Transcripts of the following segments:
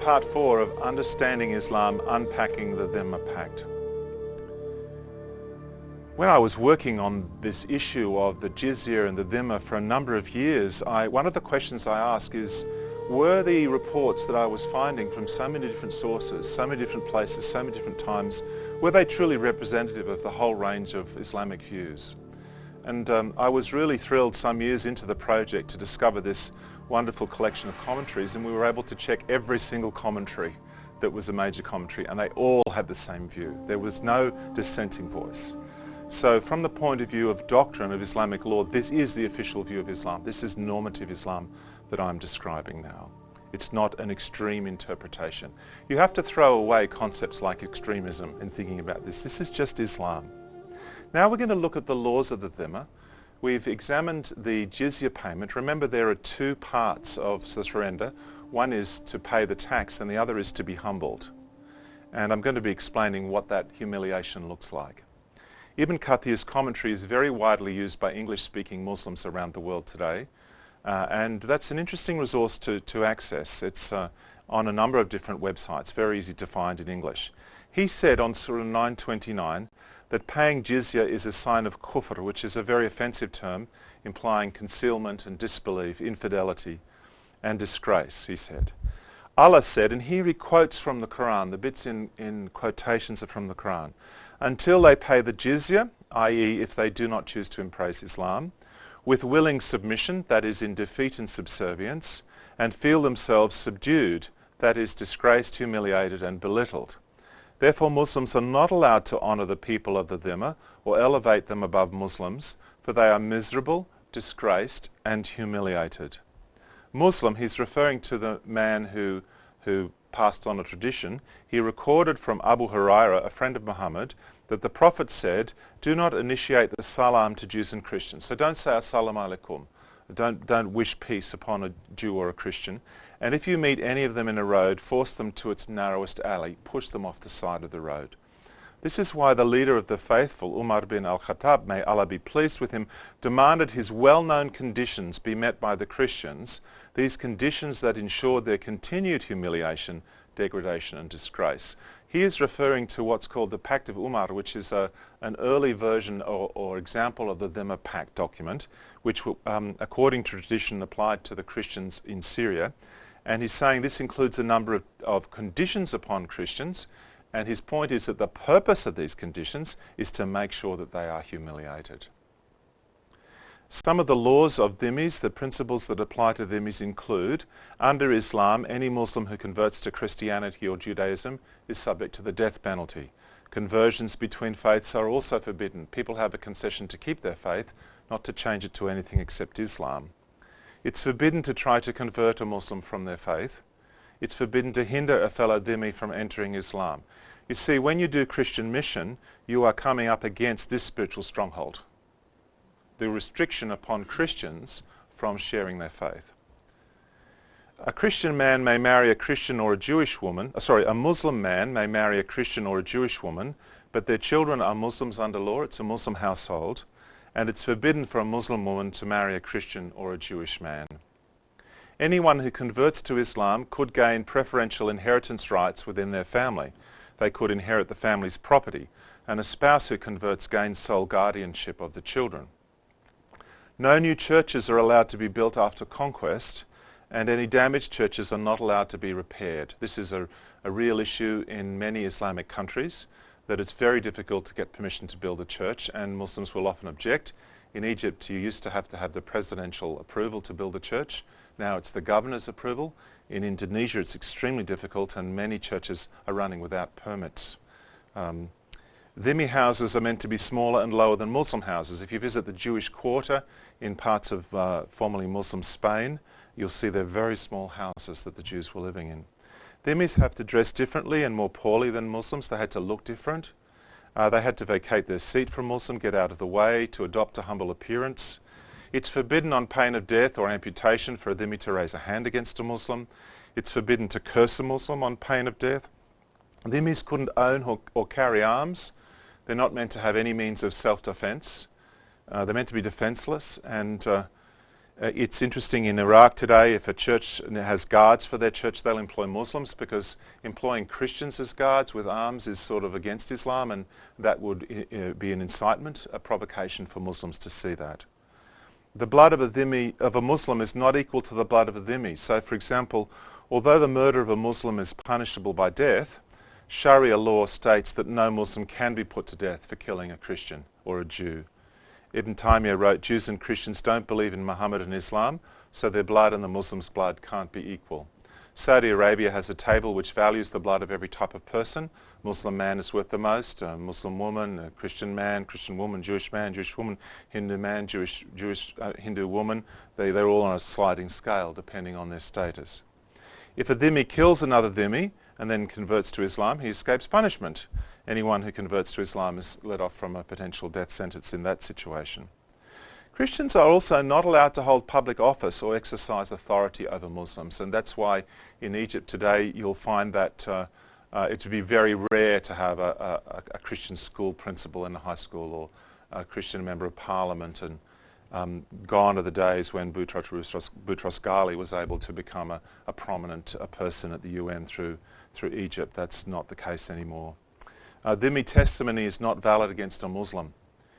part 4 of Understanding Islam, Unpacking the Dhimma Pact. When I was working on this issue of the jizya and the dhimma for a number of years, one of the questions I ask is, were the reports that I was finding from so many different sources, so many different places, so many different times, were they truly representative of the whole range of Islamic views? And I was really thrilled some years into the project to discover this wonderful collection of commentaries, and we were able to check every single commentary that was a major commentary, and they all had the same view. There was no dissenting voice. So from the point of view of doctrine of Islamic law, this is the official view of Islam. This is normative Islam that I'm describing now. It's not an extreme interpretation. You have to throw away concepts like extremism in thinking about this. This is just Islam. Now we're going to look at the laws of the dhimma. We've examined the jizya payment. Remember, there are two parts of the surrender. One is to pay the tax and the other is to be humbled. And I'm going to be explaining what that humiliation looks like. Ibn Kathir's commentary is very widely used by English-speaking Muslims around the world today. And that's an interesting resource to access. It's on a number of different websites, very easy to find in English. He said on Surah 929 that paying jizya is a sign of kufr, which is a very offensive term implying concealment and disbelief, infidelity and disgrace, he said. Allah said, and here he quotes from the Quran, the bits in quotations are from the Quran, until they pay the jizya, i.e. if they do not choose to embrace Islam, with willing submission, that is in defeat and subservience, and feel themselves subdued, that is disgraced, humiliated and belittled. Therefore Muslims are not allowed to honour the people of the dhimma or elevate them above Muslims, for they are miserable, disgraced and humiliated. Muslim, he's referring to the man who passed on a tradition. He recorded from Abu Huraira, a friend of Muhammad, that the Prophet said, do not initiate the salam to Jews and Christians. So don't say assalamu alaikum. Don't wish peace upon a Jew or a Christian. And if you meet any of them in a road, force them to its narrowest alley. Push them off the side of the road. This is why the leader of the faithful, Umar bin al-Khattab, may Allah be pleased with him, demanded his well-known conditions be met by the Christians, these conditions that ensured their continued humiliation, degradation and disgrace. He is referring to what's called the Pact of Umar, which is an early version or example of the Dhimma Pact document, which according to tradition applied to the Christians in Syria. And he's saying this includes a number of conditions upon Christians, and his point is that the purpose of these conditions is to make sure that they are humiliated. Some of the laws of dhimmis, the principles that apply to dhimmis include, under Islam, any Muslim who converts to Christianity or Judaism is subject to the death penalty. Conversions between faiths are also forbidden. People have a concession to keep their faith, not to change it to anything except Islam. It's forbidden to try to convert a Muslim from their faith. It's forbidden to hinder a fellow dhimmi from entering Islam. You see, when you do Christian mission, you are coming up against this spiritual stronghold, the restriction upon Christians from sharing their faith. A Christian man may marry a Christian or a Jewish woman, a Muslim man may marry a Christian or a Jewish woman, but their children are Muslims under law. It's a Muslim household, and it's forbidden for a Muslim woman to marry a Christian or a Jewish man. Anyone who converts to Islam could gain preferential inheritance rights within their family. They could inherit the family's property, and a spouse who converts gains sole guardianship of the children. No new churches are allowed to be built after conquest, and any damaged churches are not allowed to be repaired. This is a real issue in many Islamic countries, that it's very difficult to get permission to build a church, and Muslims will often object. In Egypt, you used to have the presidential approval to build a church. Now it's the governor's approval. In Indonesia, it's extremely difficult, and many churches are running without permits. Dhimmi houses are meant to be smaller and lower than Muslim houses. If you visit the Jewish quarter in parts of formerly Muslim Spain, you'll see they're very small houses that the Jews were living in. Dhimmis have to dress differently and more poorly than Muslims. They had to look different. They had to vacate their seat from Muslim, get out of the way, to adopt a humble appearance. It's forbidden on pain of death or amputation for a dhimmi to raise a hand against a Muslim. It's forbidden to curse a Muslim on pain of death. Dhimmis couldn't own or carry arms. They're not meant to have any means of self-defense. They're meant to be defenseless, and It's interesting in Iraq today, if a church has guards for their church, they'll employ Muslims, because employing Christians as guards with arms is sort of against Islam, and that would be an incitement, a provocation for Muslims to see that. The blood of a Muslim is not equal to the blood of a dhimmi. So, for example, although the murder of a Muslim is punishable by death, Sharia law states that no Muslim can be put to death for killing a Christian or a Jew. Ibn Taymiyyah wrote, Jews and Christians don't believe in Muhammad and Islam, so their blood and the Muslim's blood can't be equal. Saudi Arabia has a table which values the blood of every type of person. Muslim man is worth the most, a Muslim woman, a Christian man, Christian woman, Jewish man, Jewish woman, Hindu man, Hindu woman. They're all on a sliding scale depending on their status. If a dhimmi kills another dhimmi and then converts to Islam, he escapes punishment. Anyone who converts to Islam is let off from a potential death sentence in that situation. Christians are also not allowed to hold public office or exercise authority over Muslims, and that's why in Egypt today you'll find that it would be very rare to have a Christian school principal in a high school, or a Christian member of parliament, and gone are the days when Boutros Ghali was able to become a prominent person at the UN through Egypt. That's not the case anymore. Dhimmi testimony is not valid against a Muslim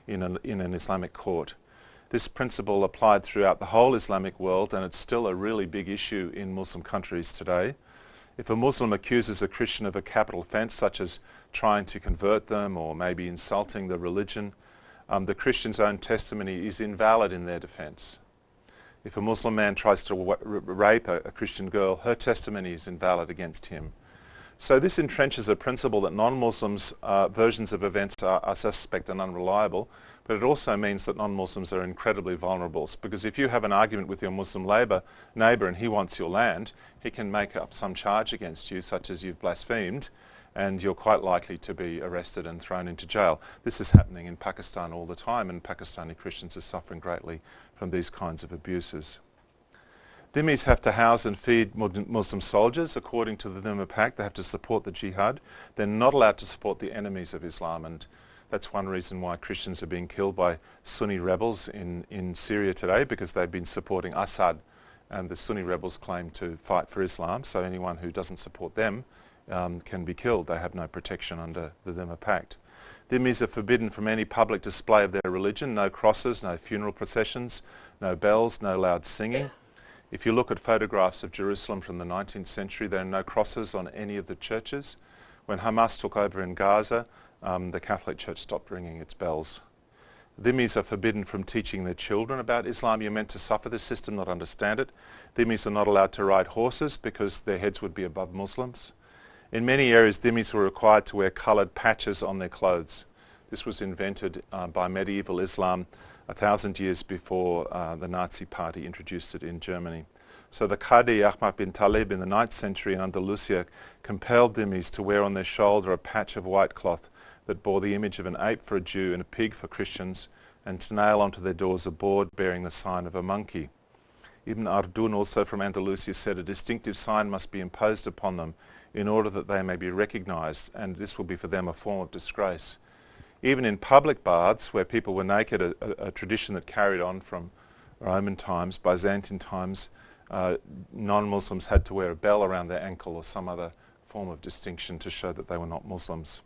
in an Islamic court. This principle applied throughout the whole Islamic world, and it's still a really big issue in Muslim countries today. If a Muslim accuses a Christian of a capital offence, such as trying to convert them or maybe insulting the religion, the Christian's own testimony is invalid in their defence. If a Muslim man tries to rape a Christian girl, her testimony is invalid against him. So this entrenches a principle that non-Muslims' versions of events are suspect and unreliable, but it also means that non-Muslims are incredibly vulnerable, because if you have an argument with your Muslim neighbour and he wants your land, he can make up some charge against you, such as you've blasphemed, and you're quite likely to be arrested and thrown into jail. This is happening in Pakistan all the time, and Pakistani Christians are suffering greatly from these kinds of abuses. Dhimmis have to house and feed Muslim soldiers. According to the Dhimma Pact, they have to support the jihad. They're not allowed to support the enemies of Islam, and that's one reason why Christians are being killed by Sunni rebels in Syria today, because they've been supporting Assad, and the Sunni rebels claim to fight for Islam, so anyone who doesn't support them can be killed. They have no protection under the Dhimma Pact. Dhimmis are forbidden from any public display of their religion. No crosses, no funeral processions, no bells, no loud singing. If you look at photographs of Jerusalem from the 19th century, there are no crosses on any of the churches. When Hamas took over in Gaza, the Catholic Church stopped ringing its bells. Dhimmis are forbidden from teaching their children about Islam. You're meant to suffer the system, not understand it. Dhimmis are not allowed to ride horses because their heads would be above Muslims. In many areas, dhimmis were required to wear coloured patches on their clothes. This was invented by medieval Islam 1,000 years before the Nazi Party introduced it in Germany. So the Qadi Ahmad bin Talib in the 9th century in Andalusia compelled dhimmis to wear on their shoulder a patch of white cloth that bore the image of an ape for a Jew and a pig for Christians, and to nail onto their doors a board bearing the sign of a monkey. Ibn Ardun, also from Andalusia, said a distinctive sign must be imposed upon them in order that they may be recognised, and this will be for them a form of disgrace. Even in public baths, where people were naked, a tradition that carried on from Roman times, Byzantine times, non-Muslims had to wear a bell around their ankle or some other form of distinction to show that they were not Muslims.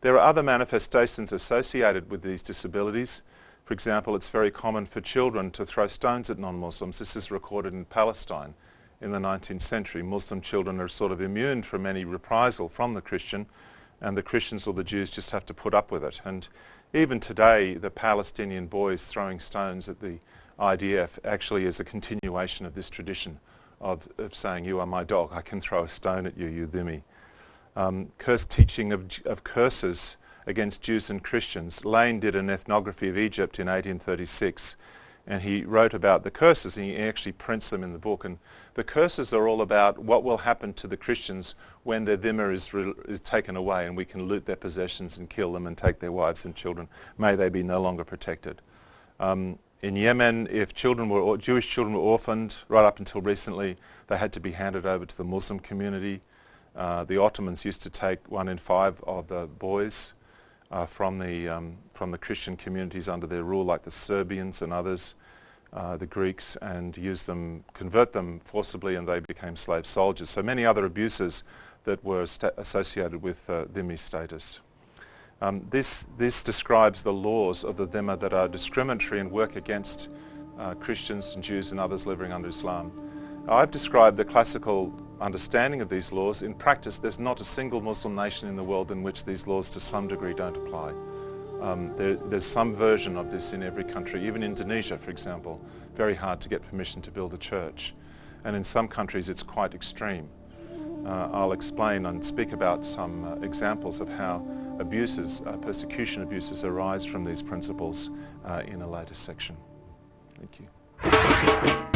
There are other manifestations associated with these disabilities. For example, it's very common for children to throw stones at non-Muslims. This is recorded in Palestine in the 19th century. Muslim children are sort of immune from any reprisal from the Christian, and the Christians or the Jews just have to put up with it. And even today, the Palestinian boys throwing stones at the IDF actually is a continuation of this tradition of saying, you are my dog, I can throw a stone at you, you dhimmi. Teaching of curses against Jews and Christians. Lane did an ethnography of Egypt in 1836, and he wrote about the curses, and he actually prints them in the book. And the curses are all about what will happen to the Christians when their dhimma is taken away, and we can loot their possessions and kill them and take their wives and children. May they be no longer protected. In Yemen, if Jewish children were orphaned, right up until recently, they had to be handed over to the Muslim community. The Ottomans used to take 1 in 5 of the boys from the Christian communities under their rule, like the Serbians and others. the Greeks and convert them forcibly, and they became slave soldiers. So many other abuses that were associated with dhimmi status. This describes the laws of the Dhimma that are discriminatory and work against Christians and Jews and others living under Islam. I've described the classical understanding of these laws. In practice, there's not a single Muslim nation in the world in which these laws to some degree don't apply. There's some version of this in every country. Even Indonesia, for example, very hard to get permission to build a church. And in some countries it's quite extreme. I'll explain and speak about some examples of how persecution abuses arise from these principles in a later section. Thank you.